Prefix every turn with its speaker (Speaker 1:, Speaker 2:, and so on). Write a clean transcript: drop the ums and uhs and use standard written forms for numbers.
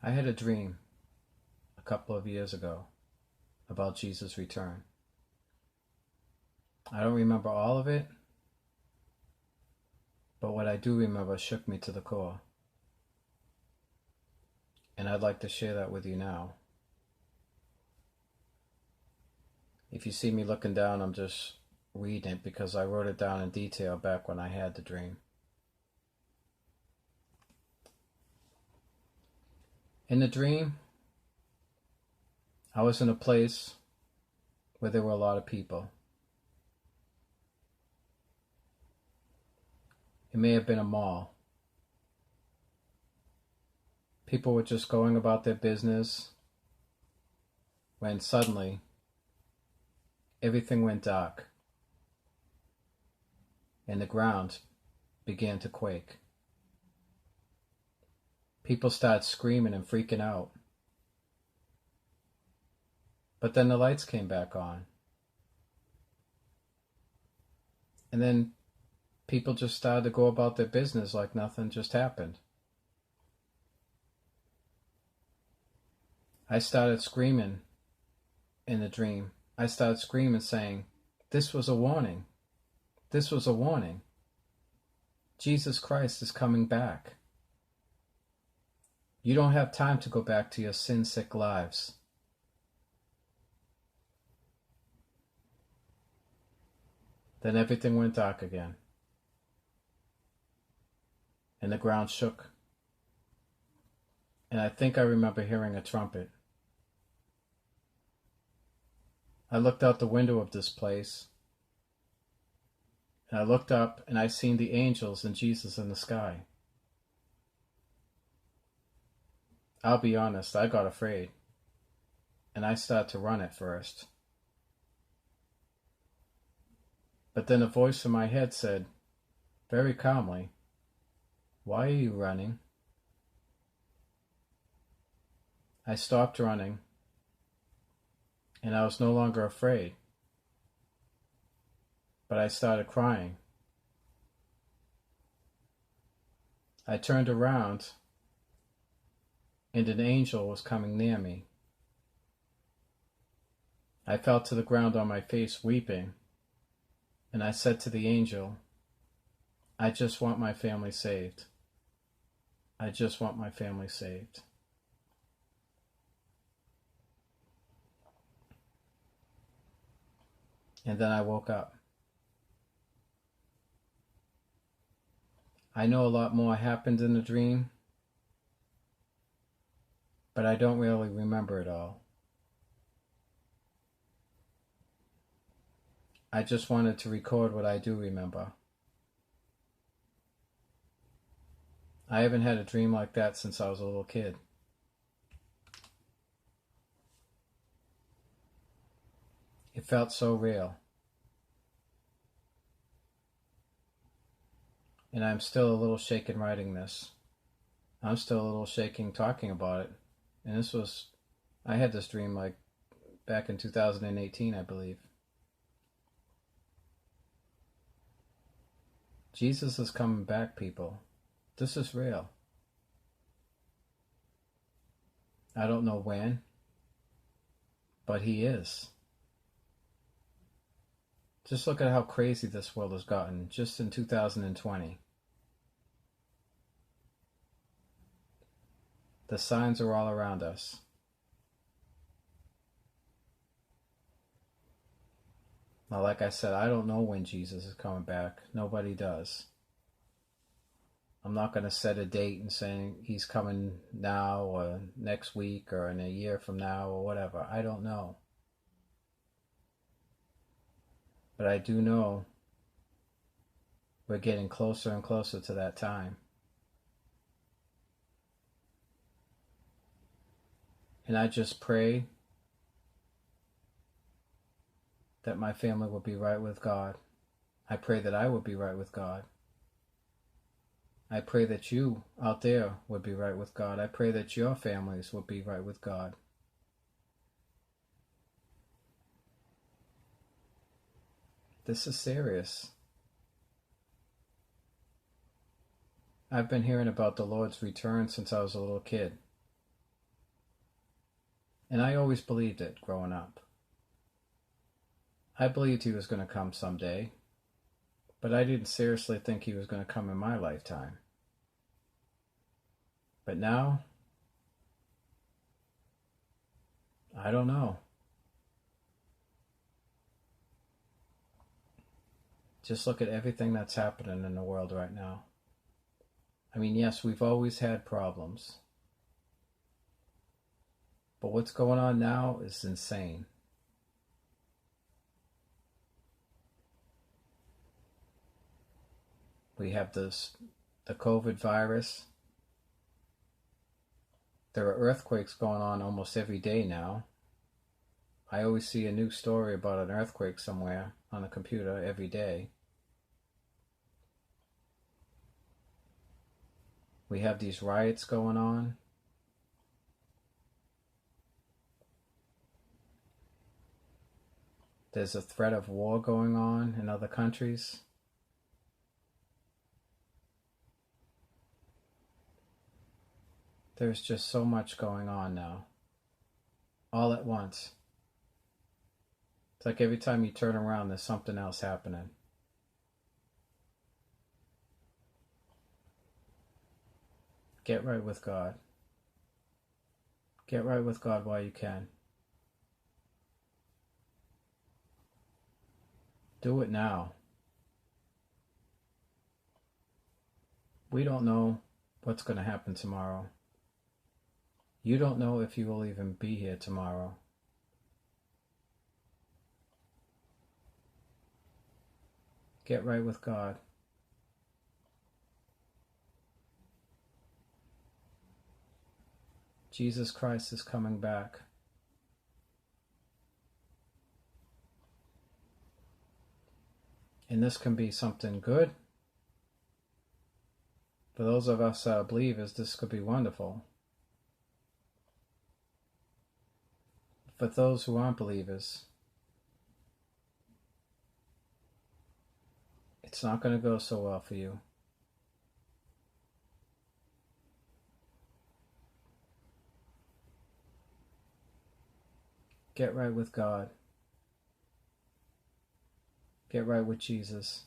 Speaker 1: I had a dream a couple of years ago about Jesus' return. I don't remember all of it, but what I do remember shook me to the core. And I'd like to share that with you now. If you see me looking down, I'm just reading it because I wrote it down in detail back when I had the dream. In the dream, I was in a place where there were a lot of people. It may have been a mall. People were just going about their business when suddenly everything went dark and the ground began to quake. People started screaming and freaking out. But then the lights came back on. And then people just started to go about their business like nothing just happened. I started screaming in the dream. I started screaming saying, "This was a warning. This was a warning. Jesus Christ is coming back. You don't have time to go back to your sin-sick lives." Then everything went dark again. And the ground shook. And I think I remember hearing a trumpet. I looked out the window of this place. And I looked up and I seen the angels and Jesus in the sky. I'll be honest, I got afraid. And I started to run at first. But then a voice in my head said, very calmly, "Why are you running?" I stopped running, and I was no longer afraid. But I started crying. I turned around, and an angel was coming near me. I fell to the ground on my face weeping, and I said to the angel, "I just want my family saved. I just want my family saved." And then I woke up. I know a lot more happened in the dream, but I don't really remember it all. I just wanted to record what I do remember. I haven't had a dream like that since I was a little kid. It felt so real. And I'm still a little shaken writing this. I'm still a little shaking talking about it. And I had this dream like back in 2018, I believe. Jesus is coming back, people. This is real. I don't know when, but he is. Just look at how crazy this world has gotten just in 2020. The signs are all around us. Now, like I said, I don't know when Jesus is coming back. Nobody does. I'm not going to set a date and say he's coming now or next week or in a year from now or whatever. I don't know. But I do know we're getting closer and closer to that time. And I just pray that my family will be right with God. I pray that I will be right with God. I pray that you out there would be right with God. I pray that your families will be right with God. This is serious. I've been hearing about the Lord's return since I was a little kid. And I always believed it growing up. I believed he was going to come someday, but I didn't seriously think he was going to come in my lifetime. But now, I don't know. Just look at everything that's happening in the world right now. I mean, yes, we've always had problems. But what's going on now is insane. We have the COVID virus. There are earthquakes going on almost every day now. I always see a new story about an earthquake somewhere on the computer every day. We have these riots going on. There's a threat of war going on in other countries. There's just so much going on now, all at once. It's like every time you turn around, there's something else happening. Get right with God. Get right with God while you can. Do it now. We don't know what's going to happen tomorrow. You don't know if you will even be here tomorrow. Get right with God. Jesus Christ is coming back. And this can be something good. For those of us that are believers, this could be wonderful. For those who aren't believers, it's not going to go so well for you. Get right with God. Get right with Jesus.